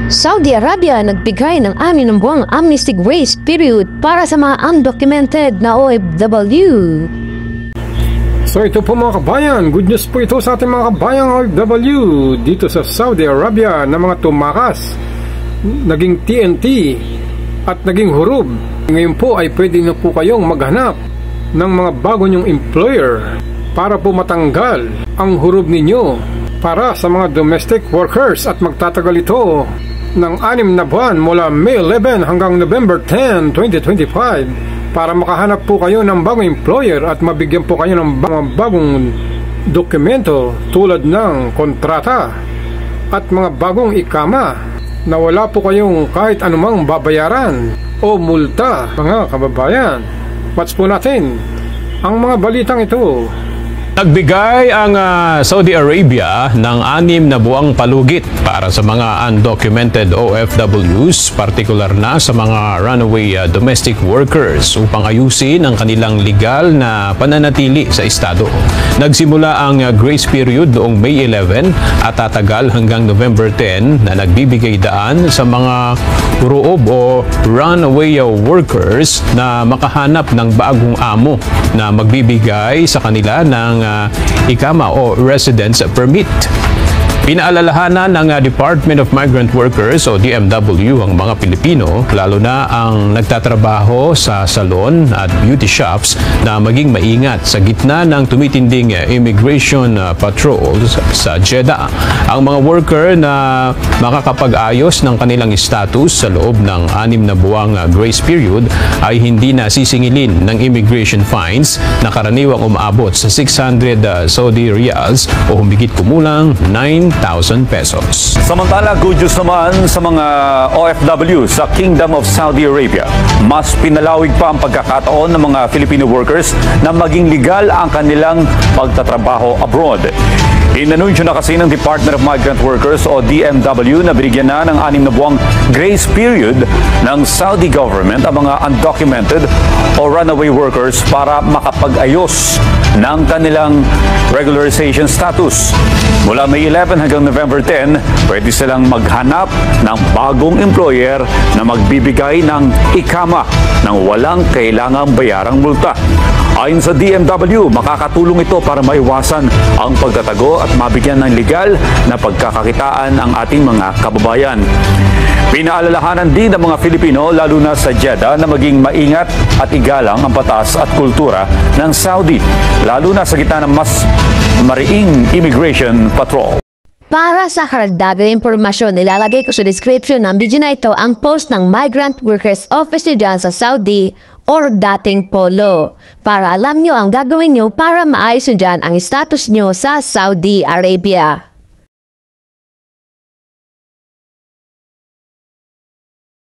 Saudi Arabia nagbigay ng 6 buwang amnesty grace period para sa mga undocumented na OFW. So ito po mga kabayan, good news po ito sa ating mga kabayang OFW dito sa Saudi Arabia na mga tumakas, naging TNT at naging hurub. Ngayon po ay pwede na po kayong maghanap ng mga bago nyong employer para po matanggal ang hurub ninyo para sa mga domestic workers at magtatagal ito ng 6 na buwan mula May 11 hanggang November 10, 2025 para makahanap po kayo ng bagong employer at mabigyan po kayo ng bagong dokumento tulad ng kontrata at mga bagong ikama na wala po kayong kahit anumang babayaran o multa. Mga kababayan, watch po natin ang mga balitang ito. Nagbigay ang Saudi Arabia ng 6 na buwang palugit para sa mga undocumented OFWs, partikular na sa mga runaway domestic workers upang ayusin ang kanilang legal na pananatili sa estado. Nagsimula ang grace period noong May 11 at tatagal hanggang November 10 na nagbibigay daan sa mga roob o runaway workers na makahanap ng bagong amo na magbibigay sa kanila ng ikama o residence permit. Pinaalalahanan ng Department of Migrant Workers o DMW ang mga Pilipino, lalo na ang nagtatrabaho sa salon at beauty shops, na maging maingat sa gitna ng tumitinding immigration patrols sa Jeddah. Ang mga worker na makakapag-ayos ng kanilang status sa loob ng 6 na buwang grace period ay hindi na sisingilin ng immigration fines na karaniwang umaabot sa 600 Saudi Riyals o humigit kumulang 9,000 pesos. Samantala, good news naman sa mga OFW sa Kingdom of Saudi Arabia. Mas pinalawig pa ang pagkakataon ng mga Filipino workers na maging legal ang kanilang pagtatrabaho abroad. Inanunsyo na kasi ng Department of Migrant Workers o DMW na binigyan na ng 6 na buwang grace period ng Saudi government ang mga undocumented o runaway workers para makapag-ayos ng kanilang regularization status. Mula May 11 hanggang November 10, pwede silang maghanap ng bagong employer na magbibigay ng ikama ng walang kailangang bayarang multa. Ayon sa DMW, makakatulong ito para maiwasan ang pagtatago at mabigyan ng legal na pagkakakitaan ang ating mga kababayan. Pinaalalahanan din ng mga Filipino, lalo na sa Jeddah, na maging maingat at igalang ang batas at kultura ng Saudi, lalo na sa gitna ng mas mariing immigration patrol. Para sa karagdagang impormasyon, nilalagay ko sa description ng video na ito ang post ng Migrant Workers Office dyan sa Saudi or dating Polo para alam nyo ang gagawin nyo para maayos nyo dyan ang status nyo sa Saudi Arabia.